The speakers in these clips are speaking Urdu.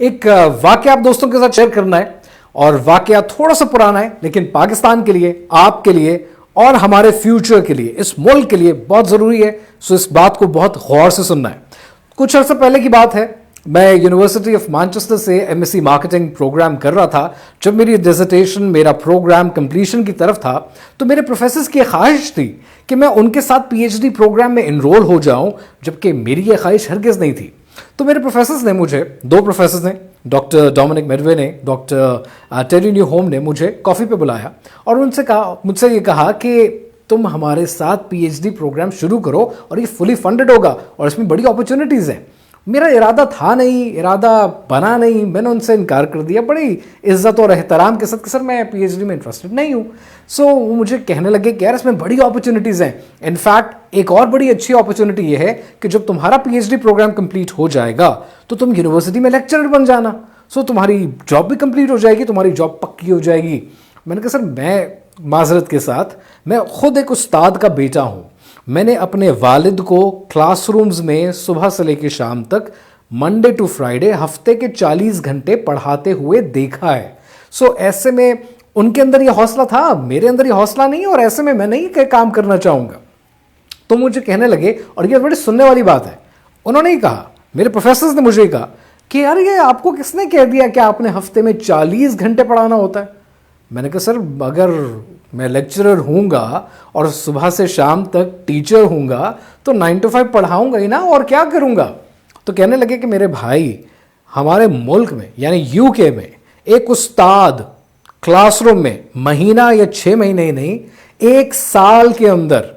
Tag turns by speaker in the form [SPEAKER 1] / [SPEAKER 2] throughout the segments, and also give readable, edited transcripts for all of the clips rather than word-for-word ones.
[SPEAKER 1] ایک واقعہ آپ دوستوں کے ساتھ شیئر کرنا ہے اور واقعہ تھوڑا سا پرانا ہے لیکن پاکستان کے لیے، آپ کے لیے اور ہمارے فیوچر کے لیے، اس ملک کے لیے بہت ضروری ہے. سو اس بات کو بہت غور سے سننا ہے. کچھ عرصہ پہلے کی بات ہے، میں یونیورسٹی آف مانچسٹر سے M S C marketing programme کر رہا تھا. جب میری ڈیزرٹیشن، میرا پروگرام کمپلیشن کی طرف تھا تو میرے پروفیسرز کی خواہش تھی کہ میں ان کے ساتھ پی ایچ ڈی پروگرام میں انرول ہو جاؤں، جبکہ میری یہ خواہش ہرگز نہیں تھی. تو میرے پروفیسرز نے مجھے، دو پروفیسرز نے، ڈاکٹر ڈومینک میڈوے نے، ڈاکٹر ٹیری نیو ہوم نے مجھے کافی پہ بلایا اور مجھ سے یہ کہا کہ تم ہمارے ساتھ پی ایچ ڈی پروگرام شروع کرو اور یہ فلی فنڈڈ ہوگا اور اس میں بڑی اپرچونیٹیز ہیں. میرا ارادہ تھا نہیں، ارادہ بنا نہیں، میں نے ان سے انکار کر دیا بڑی عزت اور احترام کے ساتھ کہ سر میں پی ایچ ڈی میں انٹرسٹڈ نہیں ہوں. سو وہ مجھے کہنے لگے کہ یار اس میں بڑی اپرچونیٹیز ہیں. انفیکٹ ایک اور بڑی اچھی اپرچونیٹی یہ ہے کہ جب تمہارا P H D programme complete ہو جائے گا تو تم یونیورسٹی میں لیکچرر بن جانا. سو تمہاری جاب بھی کمپلیٹ ہو جائے گی، تمہاری جاب پکی ہو جائے گی. میں نے کہا سر میں معذرت کے ساتھ، میں خود ایک استاد کا بیٹا ہوں. میں نے اپنے والد کو کلاس رومز میں صبح سے لے کے شام تک منڈے ٹو فرائیڈے ہفتے کے 40 گھنٹے پڑھاتے ہوئے دیکھا ہے. سو ایسے میں ان کے اندر یہ حوصلہ تھا، میرے اندر یہ حوصلہ نہیں، اور ایسے میں نہیں کہ کام کرنا چاہوں گا. تو مجھے کہنے لگے، اور یہ بڑی سننے والی بات ہے، انہوں نے ہی کہا، میرے پروفیسرز نے مجھے ہی کہا کہ یار یہ آپ کو کس نے کہہ دیا کہ آپ نے ہفتے میں 40 گھنٹے پڑھانا ہوتا ہے. میں نے کہا سر اگر میں لیکچرر ہوں گا اور صبح سے شام تک ٹیچر ہوں گا تو 9 to 5 پڑھاؤں گا ہی نا، اور کیا کروں گا. تو کہنے لگے کہ میرے بھائی، ہمارے ملک میں یعنی یو کے میں ایک استاد کلاس روم میں مہینہ یا 6 مہینے ہی نہیں، 1 سال کے اندر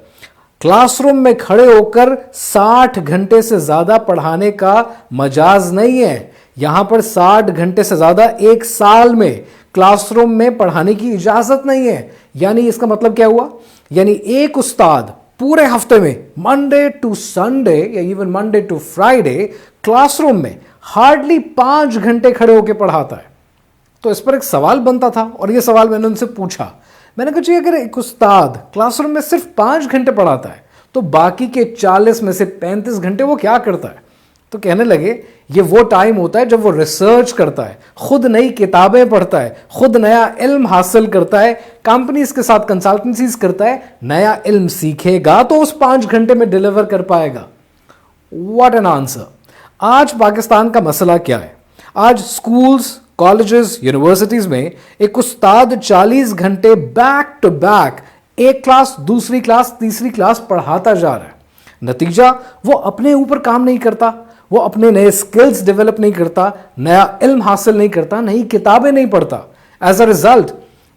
[SPEAKER 1] کلاس روم میں کھڑے ہو کر 60 گھنٹے سے زیادہ پڑھانے کا مجاز نہیں ہے. یہاں پر 60 گھنٹے سے زیادہ 1 سال میں کلاس روم میں پڑھانے کی اجازت نہیں ہے. یعنی اس کا مطلب کیا ہوا؟ یعنی ایک استاد پورے ہفتے میں منڈے ٹو سنڈے یا even Monday to Friday class room میں ہارڈلی 5 گھنٹے کھڑے ہو کے پڑھاتا ہے. تو اس پر ایک سوال بنتا تھا اور یہ سوال میں نے ان سے پوچھا. میں نے کہا جی اگر ایک استاد کلاس روم میں صرف 5 گھنٹے پڑھاتا ہے تو باقی کے 40 میں سے 35 گھنٹے وہ کیا کرتا ہے؟ تو کہنے لگے یہ وہ ٹائم ہوتا ہے جب وہ ریسرچ کرتا ہے، خود نئی کتابیں پڑھتا ہے، خود نیا علم حاصل کرتا ہے، کمپنیز کے ساتھ کنسلٹنسیز کرتا ہے. نیا علم سیکھے گا تو اس 5 گھنٹے میں ڈیلیور کر پائے گا. What an answer. آج پاکستان کا مسئلہ کیا ہے؟ آج سکولز، کالجز، یونیورسٹیز میں ایک استاد 40 گھنٹے بیک ٹو بیک ایک کلاس، دوسری کلاس، تیسری کلاس پڑھاتا جا رہا ہے. نتیجہ وہ اپنے اوپر کام نہیں کرتا، وہ اپنے نئے سکلز ڈیولپ نہیں کرتا، نیا علم حاصل نہیں کرتا، نئی کتابیں نہیں پڑھتا. ایز اے ریزلٹ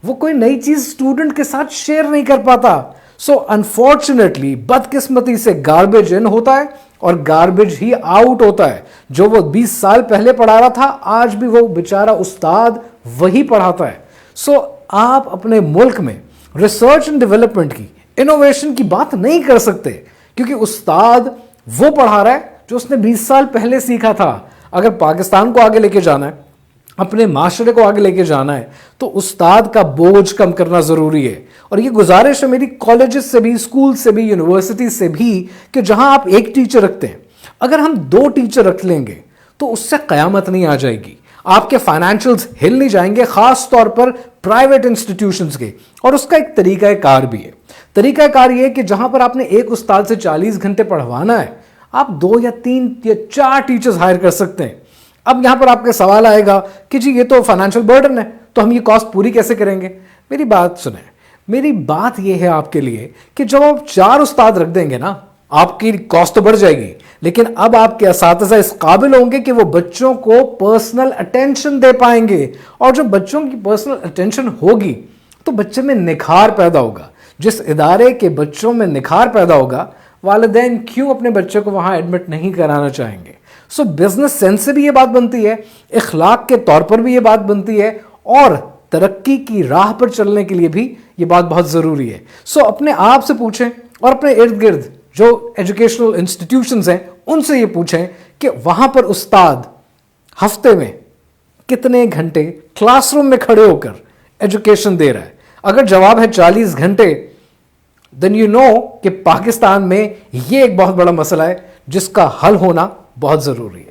[SPEAKER 1] وہ کوئی نئی چیز اسٹوڈنٹ کے ساتھ شیئر نہیں کر پاتا. سو انفارچونیٹلی، بدقسمتی سے گاربیج ان ہوتا ہے اور گاربیج ہی آؤٹ ہوتا ہے. جو وہ 20 سال پہلے پڑھا رہا تھا آج بھی وہ بیچارہ استاد وہی پڑھاتا ہے. سو آپ اپنے ملک میں ریسرچ اینڈ ڈیولپمنٹ کی، انوویشن کی بات نہیں کر سکتے کیونکہ استاد وہ پڑھا رہا ہے جو اس نے 20 سال پہلے سیکھا تھا. اگر پاکستان کو آگے لے کے جانا ہے، اپنے معاشرے کو آگے لے کے جانا ہے تو استاد کا بوجھ کم کرنا ضروری ہے. اور یہ گزارش ہے میری کالجز سے بھی، اسکول سے بھی، یونیورسٹی سے بھی کہ جہاں آپ ایک ٹیچر رکھتے ہیں، اگر ہم 2 ٹیچر رکھ لیں گے تو اس سے قیامت نہیں آ جائے گی. آپ کے فائنینشلز ہل نہیں جائیں گے، خاص طور پر پرائیویٹ انسٹیٹیوشنز کے. اور اس کا ایک طریقہ کار بھی ہے. طریقہ کار یہ ہے کہ جہاں پر آپ نے ایک استاد سے 40 گھنٹے پڑھوانا ہے، آپ 2 یا 3 یا 4 ٹیچرز ہائر کر سکتے ہیں. اب یہاں پر آپ کا سوال آئے گا کہ جی یہ تو فائنینشیل برڈن ہے، تو ہم یہ کاسٹ پوری کیسے کریں گے؟ میری بات سنیں. میری بات یہ ہے آپ کے لیے کہ جب آپ 4 استاد رکھ دیں گے نا، آپ کی کاسٹ تو بڑھ جائے گی، لیکن اب آپ کے اساتذہ اس قابل ہوں گے کہ وہ بچوں کو پرسنل اٹینشن دے پائیں گے. اور جب بچوں کی پرسنل اٹینشن ہوگی تو بچے میں نکھار پیدا ہوگا. جس ادارے کے بچوں میں نکھار پیدا ہوگا، والدین کیوں اپنے بچے کو وہاں ایڈمٹ نہیں کرانا چاہیں گے؟ سو بزنس سینس سے بھی یہ بات بنتی ہے، اخلاق کے طور پر بھی یہ بات بنتی ہے، اور ترقی کی راہ پر چلنے کے لیے بھی یہ بات بہت ضروری ہے. سو اپنے آپ سے پوچھیں اور اپنے ارد گرد جو ایجوکیشنل انسٹیٹیوشنز ہیں ان سے یہ پوچھیں کہ وہاں پر استاد ہفتے میں کتنے گھنٹے کلاس روم میں کھڑے ہو کر ایجوکیشن دے رہا ہے. اگر جواب ہے 40 گھنٹے، then you know کہ پاکستان میں یہ ایک بہت بڑا مسئلہ ہے جس کا حل ہونا بہت ضروری ہے.